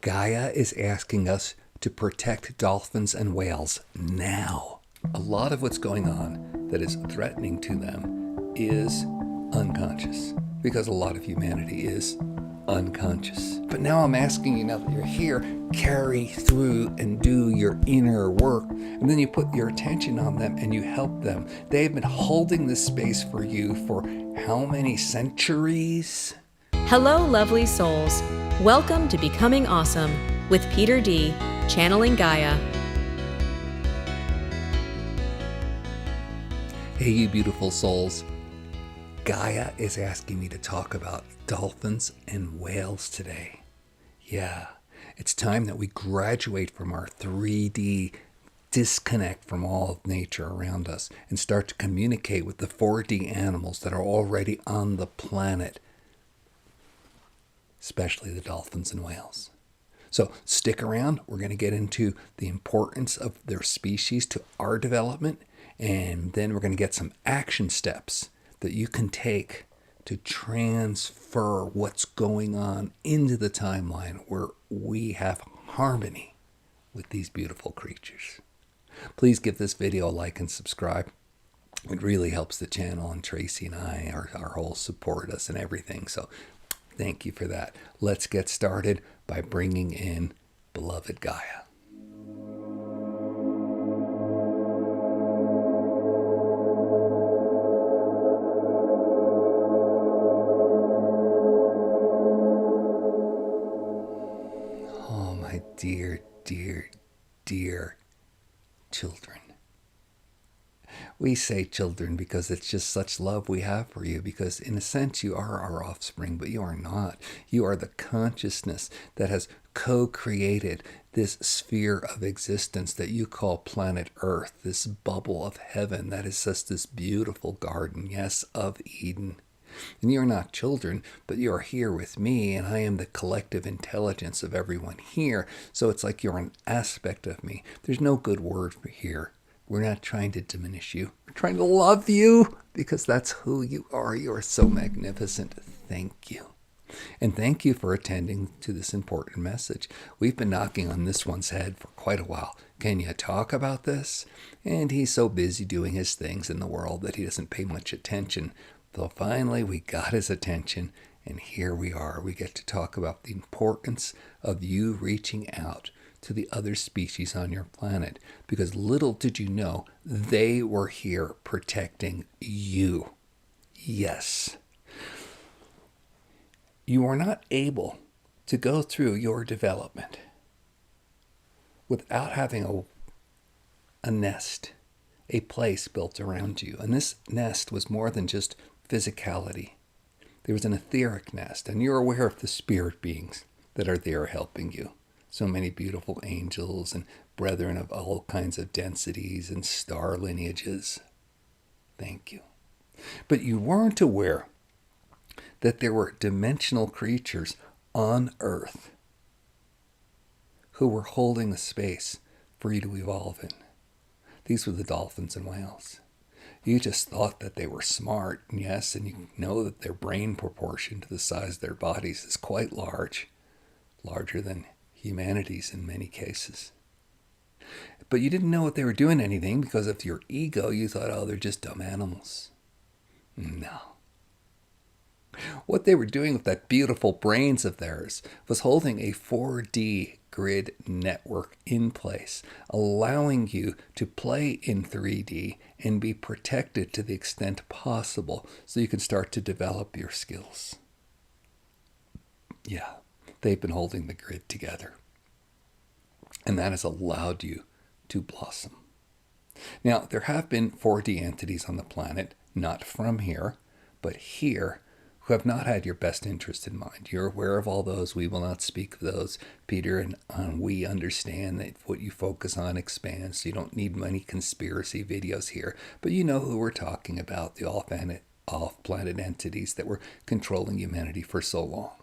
Gaia is asking us to protect dolphins and whales now. A lot of what's going on that is threatening to them is unconscious, because a lot of humanity is unconscious. But now I'm asking you, now that you're here, carry through and do your inner work. And then you put your attention on them and you help them. They've been holding this space for you for how many centuries? Hello, lovely souls. Welcome to Becoming Awesome with Peter D., channeling Gaia. Hey, you beautiful souls. Gaia is asking me to talk about dolphins and whales today. Yeah, it's time that we graduate from our 3D disconnect from all of nature around us and start to communicate with the 4D animals that are already on the planet, especially the dolphins and whales. So stick around. We're going to get into the importance of their species to our development, and then we're going to get some action steps that you can take to transfer what's going on into the timeline where we have harmony with these beautiful creatures. Please give this video a like and subscribe. It really helps the channel, and Tracy and I, our whole support us and everything. So thank you for that. Let's get started by bringing in beloved Gaia. Oh, my dear, dear, dear children. We say children because it's just such love we have for you, because in a sense you are our offspring, but you are not. You are the consciousness that has co-created this sphere of existence that you call planet Earth, this bubble of heaven that is just this beautiful garden, yes, of Eden. And you're not children, but you are here with me, and I am the collective intelligence of everyone here, so it's like you're an aspect of me. There's no good word for here. We're not trying to diminish you. We're trying to love you, because that's who you are. You are so magnificent. Thank you. And thank you for attending to this important message. We've been knocking on this one's head for quite a while. Can you talk about this? And he's so busy doing his things in the world that he doesn't pay much attention. So finally, we got his attention, and here we are. We get to talk about the importance of you reaching out to the other species on your planet, because little did you know, they were here protecting you. Yes. You are not able to go through your development without having a nest, a place built around you. And this nest was more than just physicality. There was an etheric nest, and you're aware of the spirit beings that are there helping you. So many beautiful angels and brethren of all kinds of densities and star lineages. Thank you. But you weren't aware that there were dimensional creatures on Earth who were holding the space for you to evolve in. These were the dolphins and whales. You just thought that they were smart, yes, and you know that their brain proportion to the size of their bodies is quite large, larger than humanity's in many cases. But you didn't know what they were doing anything, because of your ego, you thought, oh, they're just dumb animals. No. What they were doing with that beautiful brains of theirs was holding a 4D grid network in place, allowing you to play in 3D and be protected to the extent possible so you can start to develop your skills. Yeah, they've been holding the grid together, and that has allowed you to blossom. Now, there have been 4D entities on the planet, not from here, but here, who have not had your best interest in mind. You're aware of all those. We will not speak of those, Peter, and we understand that what you focus on expands. So you don't need many conspiracy videos here, but you know who we're talking about, the off-planet entities that were controlling humanity for so long.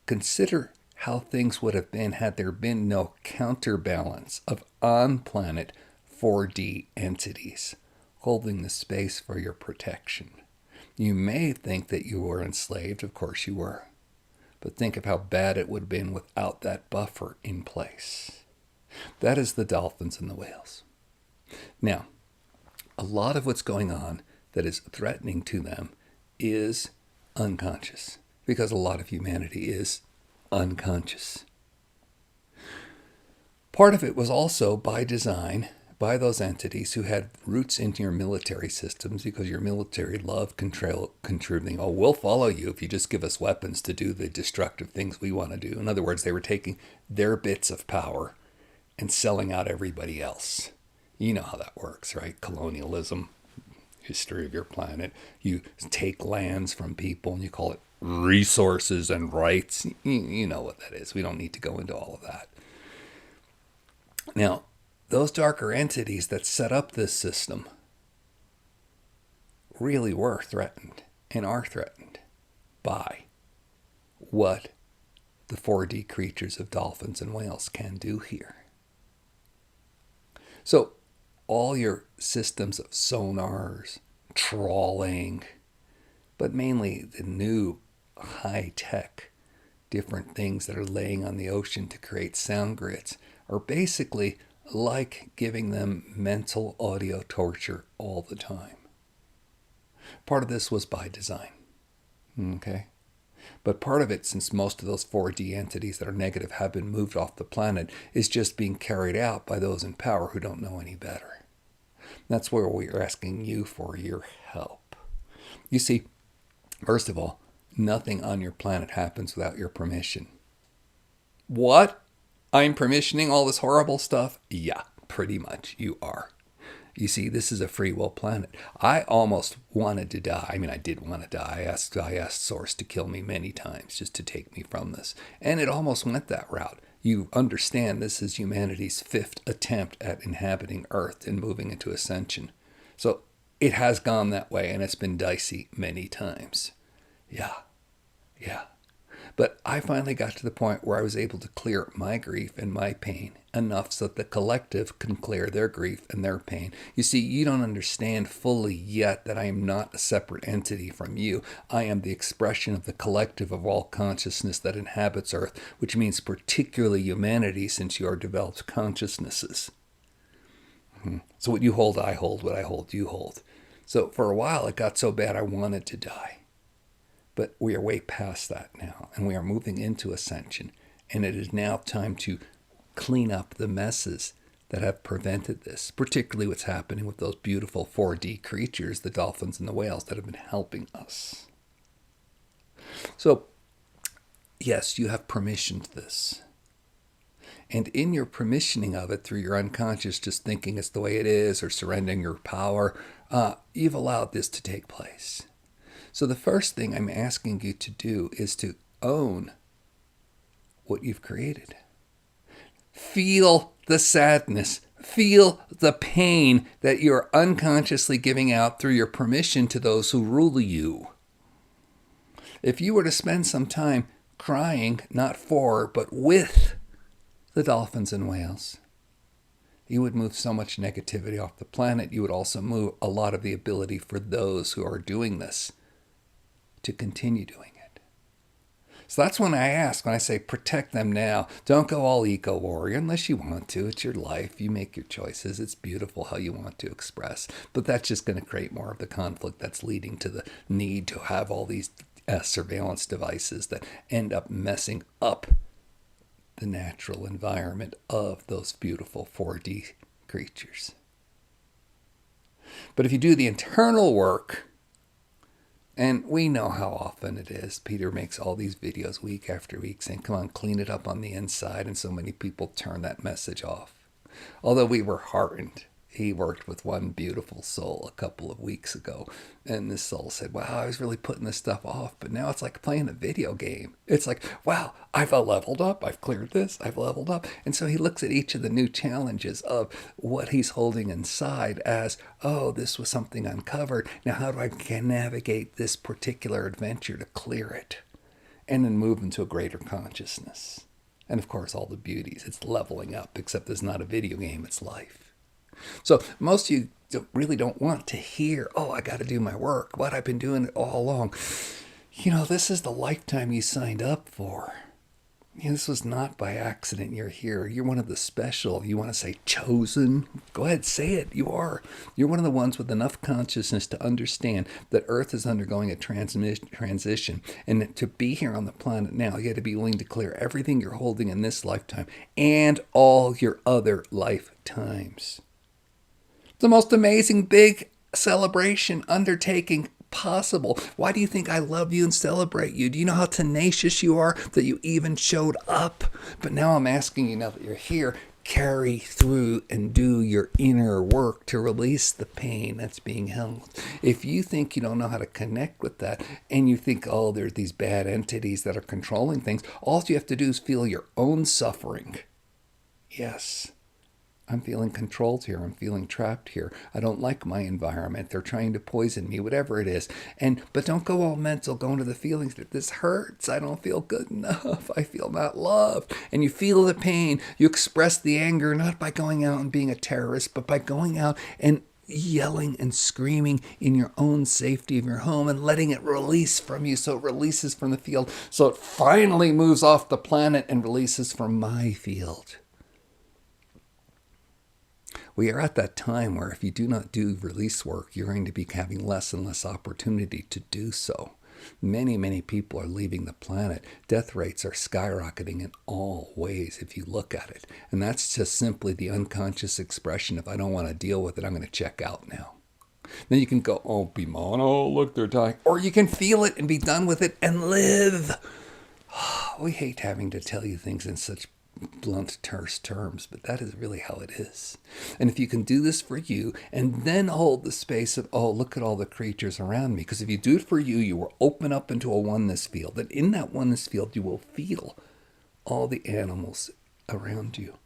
Consider how things would have been had there been no counterbalance of on-planet 4D entities holding the space for your protection. You may think that you were enslaved. Of course you were. But think of how bad it would have been without that buffer in place. That is the dolphins and the whales. Now, a lot of what's going on that is threatening to them is unconscious, because a lot of humanity is unconscious. Part of it was also by design by those entities who had roots into your military systems, because your military loved contributing. Oh, we'll follow you if you just give us weapons to do the destructive things we want to do. In other words, they were taking their bits of power and selling out everybody else. You know how that works, right? Colonialism, history of your planet. You take lands from people and you call it resources and rights. You know what that is. We don't need to go into all of that. Now, those darker entities that set up this system really were threatened and are threatened by what the 4D creatures of dolphins and whales can do here. So all your systems of sonars, trawling, but mainly the new high-tech different things that are laying on the ocean to create sound grids are basically like giving them mental audio torture all the time. Part of this was by design. Okay? But part of it, since most of those 4D entities that are negative have been moved off the planet, is just being carried out by those in power who don't know any better. That's where we're asking you for your help. You see, first of all, nothing on your planet happens without your permission. What? I'm permissioning all this horrible stuff? Yeah, pretty much you are. You see, this is a free will planet. I almost wanted to die. I mean, I did want to die. I asked Source to kill me many times just to take me from this. And it almost went that route. You understand this is humanity's 5th attempt at inhabiting Earth and moving into Ascension. So it has gone that way, and it's been dicey many times. Yeah. But I finally got to the point where I was able to clear my grief and my pain enough so that the collective can clear their grief and their pain. You see, you don't understand fully yet that I am not a separate entity from you. I am the expression of the collective of all consciousness that inhabits Earth, which means particularly humanity, since you are developed consciousnesses. So what you hold, I hold. What I hold, you hold. So for a while, it got so bad I wanted to die. But we are way past that now, and we are moving into Ascension. And it is now time to clean up the messes that have prevented this, particularly what's happening with those beautiful 4D creatures, the dolphins and the whales, that have been helping us. So, yes, you have permissioned this. And in your permissioning of it, through your unconscious just thinking it's the way it is or surrendering your power, you've allowed this to take place. So the first thing I'm asking you to do is to own what you've created. Feel the sadness. Feel the pain that you're unconsciously giving out through your permission to those who rule you. If you were to spend some time crying, not for, but with the dolphins and whales, you would move so much negativity off the planet. You would also move a lot of the ability for those who are doing this to continue doing it. So that's when I say protect them now. Don't go all eco-warrior unless you want to. It's your life. You make your choices. It's beautiful how you want to express. But that's just going to create more of the conflict that's leading to the need to have all these surveillance devices that end up messing up the natural environment of those beautiful 4D creatures. But if you do the internal work, and we know how often it is. Peter makes all these videos week after week saying, come on, clean it up on the inside. And so many people turn that message off. Although we were heartened. He worked with one beautiful soul a couple of weeks ago. And this soul said, wow, I was really putting this stuff off. But now it's like playing a video game. It's like, wow, I've leveled up. I've cleared this. I've leveled up. And so he looks at each of the new challenges of what he's holding inside as, oh, this was something uncovered. Now how do I navigate this particular adventure to clear it? And then move into a greater consciousness. And of course, all the beauties. It's leveling up, except it's not a video game. It's life. So most of you really don't want to hear, oh, I got to do my work, what I've been doing it all along. This is the lifetime you signed up for. This was not by accident you're here. You're one of the special. You want to say chosen? Go ahead, say it. You are. You're one of the ones with enough consciousness to understand that Earth is undergoing a transition. And to be here on the planet now, you got to be willing to clear everything you're holding in this lifetime and all your other lifetimes. The most amazing big celebration undertaking possible. Why do you think I love you and celebrate you? Do you know how tenacious you are that you even showed up? But now I'm asking you, now that you're here, carry through and do your inner work to release the pain that's being held. If you think you don't know how to connect with that, and you think, oh, there's these bad entities that are controlling things, all you have to do is feel your own suffering. Yes. I'm feeling controlled here. I'm feeling trapped here. I don't like my environment. They're trying to poison me, whatever it is. But don't go all mental, go into the feelings that this hurts. I don't feel good enough. I feel not loved. And you feel the pain. You express the anger, not by going out and being a terrorist, but by going out and yelling and screaming in your own safety of your home and letting it release from you, so it releases from the field, so it finally moves off the planet and releases from my field. We are at that time where if you do not do release work, you're going to be having less and less opportunity to do so. Many, many people are leaving the planet. Death rates are skyrocketing in all ways if you look at it. And that's just simply the unconscious expression of, I don't want to deal with it, I'm going to check out now. Then you can go, oh, Bimon, oh, look, they're dying. Or you can feel it and be done with it and live. We hate having to tell you things in such blunt, terse terms, but that is really how it is. And if you can do this for you and then hold the space of, oh, look at all the creatures around me, because if you do it for you, you will open up into a oneness field, and in that oneness field you will feel all the animals around you.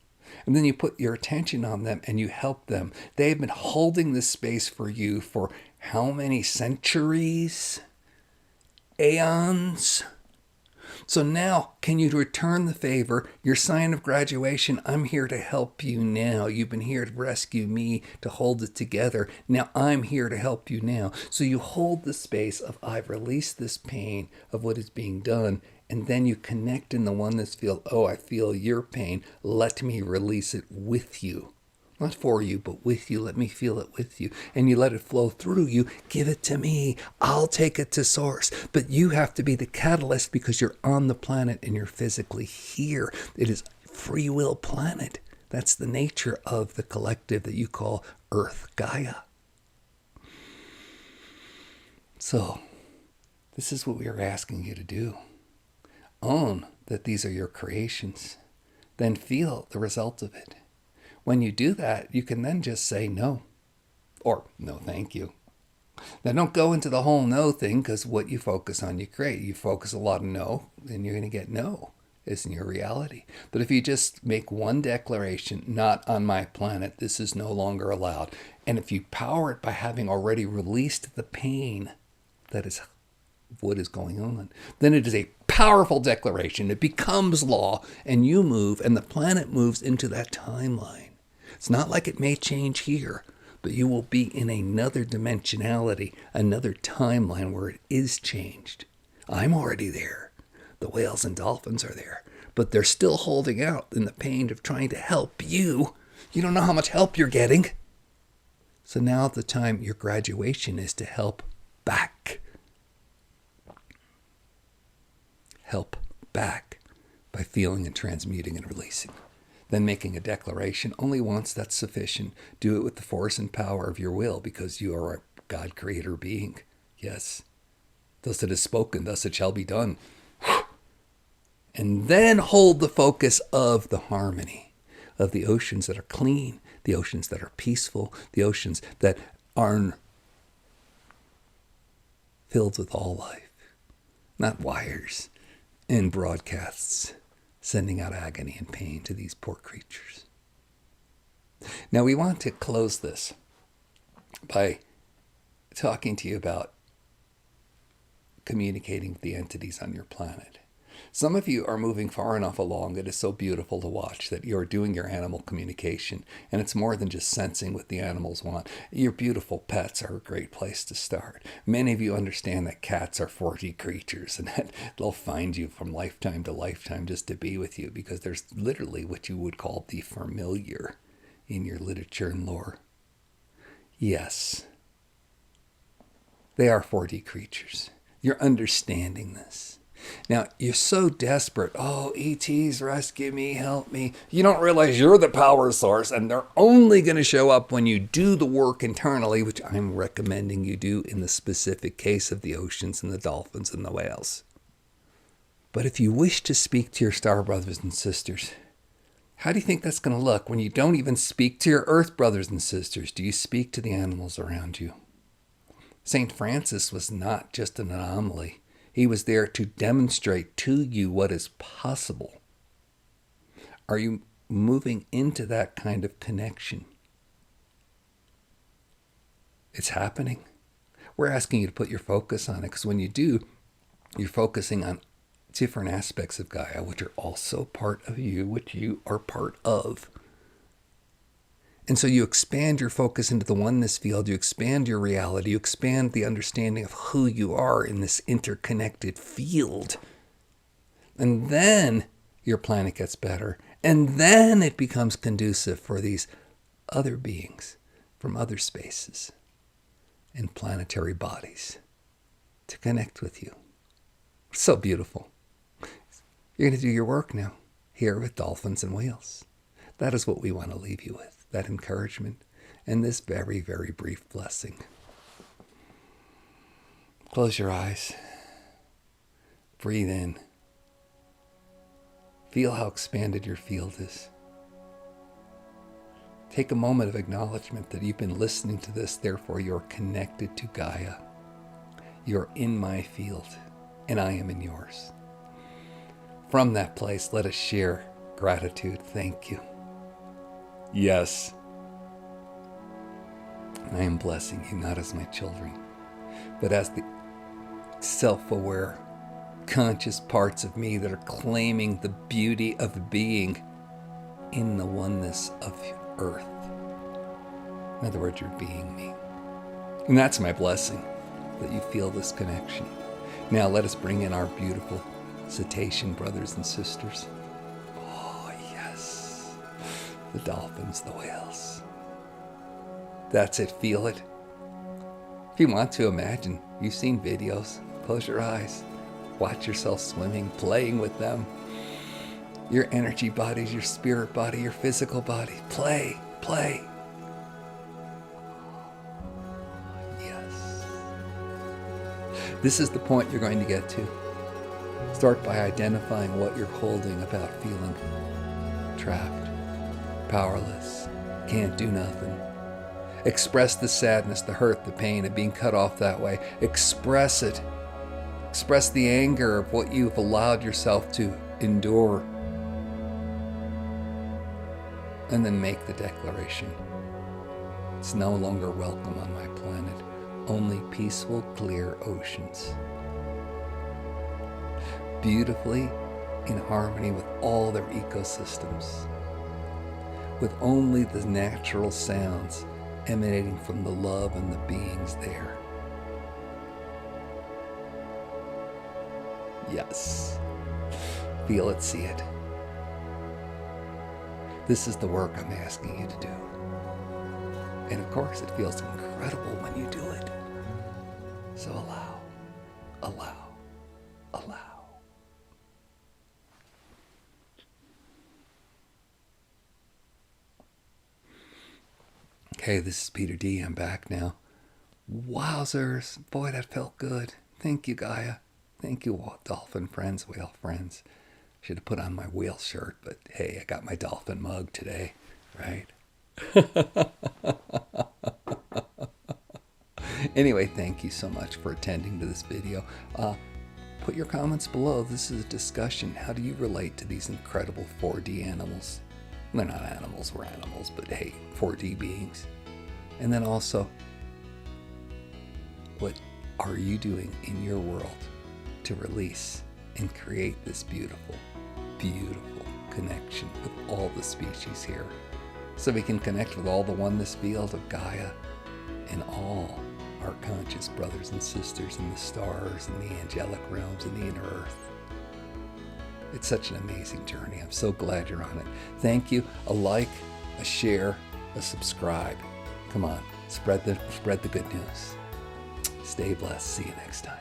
And then you put your attention on them and you help them. They've been holding this space for you for how many centuries? Aeons? So now, can you return the favor? Your sign of graduation, I'm here to help you now. You've been here to rescue me, to hold it together. Now I'm here to help you now. So you hold the space of, I've released this pain of what is being done, and then you connect in the oneness field. Oh, I feel your pain. Let me release it with you. Not for you, but with you. Let me feel it with you. And you let it flow through you. Give it to me. I'll take it to source. But you have to be the catalyst because you're on the planet and you're physically here. It is free will planet. That's the nature of the collective that you call Earth Gaia. So, this is what we are asking you to do. Own that these are your creations. Then feel the result of it. When you do that, you can then just say no, or no thank you. Now don't go into the whole no thing, because what you focus on, you create. You focus a lot on no, then you're going to get no. Isn't your reality. But if you just make one declaration, not on my planet, this is no longer allowed. And if you power it by having already released the pain that is what is going on, then it is a powerful declaration. It becomes law, and you move, and the planet moves into that timeline. It's not like it may change here, but you will be in another dimensionality, another timeline where it is changed. I'm already there. The whales and dolphins are there, but they're still holding out in the pain of trying to help you. You don't know how much help you're getting. So now the time your graduation is to help back. Help back by feeling and transmuting and releasing. Then making a declaration only once, that's sufficient. Do it with the force and power of your will, because you are a God creator being. Yes. Thus it is spoken, thus it shall be done. And then hold the focus of the harmony of the oceans that are clean, the oceans that are peaceful, the oceans that are filled with all life, not wires and broadcasts sending out agony and pain to these poor creatures. Now we want to close this by talking to you about communicating with the entities on your planet. Some of you are moving far enough along. It is so beautiful to watch that you're doing your animal communication. And it's more than just sensing what the animals want. Your beautiful pets are a great place to start. Many of you understand that cats are 4D creatures and that they'll find you from lifetime to lifetime just to be with you, because there's literally what you would call the familiar in your literature and lore. Yes, they are 4D creatures. You're understanding this. Now, you're so desperate. Oh, ETs, rescue me, help me. You don't realize you're the power source, and they're only going to show up when you do the work internally, which I'm recommending you do in the specific case of the oceans and the dolphins and the whales. But if you wish to speak to your star brothers and sisters, how do you think that's going to look when you don't even speak to your earth brothers and sisters? Do you speak to the animals around you? St. Francis was not just an anomaly. He was there to demonstrate to you what is possible. Are you moving into that kind of connection? It's happening. We're asking you to put your focus on it, because when you do, you're focusing on different aspects of Gaia, which are also part of you, which you are part of. And so you expand your focus into the oneness field, you expand your reality, you expand the understanding of who you are in this interconnected field. And then your planet gets better. And then it becomes conducive for these other beings from other spaces and planetary bodies to connect with you. It's so beautiful. You're going to do your work now here with dolphins and whales. That is what we want to leave you with. That encouragement and this very, very brief blessing. Close your eyes. Breathe in. Feel how expanded your field is. Take a moment of acknowledgement that you've been listening to this, therefore you're connected to Gaia. You're in my field, and I am in yours. From that place, let us share gratitude. Thank you. Yes, I am blessing you not as my children, but as the self-aware, conscious parts of me that are claiming the beauty of being in the oneness of Earth. In other words, you're being me. And that's my blessing, that you feel this connection. Now let us bring in our beautiful cetacean brothers and sisters. The dolphins, the whales. That's it, feel it. If you want to imagine, you've seen videos, close your eyes, watch yourself swimming, playing with them. Your energy bodies, your spirit body, your physical body, play. Yes. This is the point you're going to get to. Start by identifying what you're holding about feeling trapped, powerless, can't do nothing. Express the sadness, the hurt, the pain of being cut off that way. Express it. Express the anger of what you've allowed yourself to endure. And then make the declaration. It's no longer welcome on my planet. Only peaceful, clear oceans. Beautifully in harmony with all their ecosystems, with only the natural sounds emanating from the love and the beings there. Yes. Feel it, see it. This is the work I'm asking you to do. And of course, it feels incredible when you do it. So allow. Okay, this is Peter D. I'm back now. Wowzers. Boy, that felt good. Thank you, Gaia. Thank you, dolphin friends, whale friends. Should have put on my whale shirt, but hey, I got my dolphin mug today, right? Anyway, thank you so much for attending to this video. Put your comments below. This is a discussion. How do you relate to these incredible 4D animals? They're not animals, we're animals, but hey, 4D beings. And then also, what are you doing in your world to release and create this beautiful, beautiful connection with all the species here, so we can connect with all the oneness field of Gaia and all our conscious brothers and sisters in the stars and the angelic realms and the inner earth. It's such an amazing journey. I'm so glad you're on it. Thank you. A like, a share, a subscribe. Come on, spread the good news. Stay blessed. See you next time.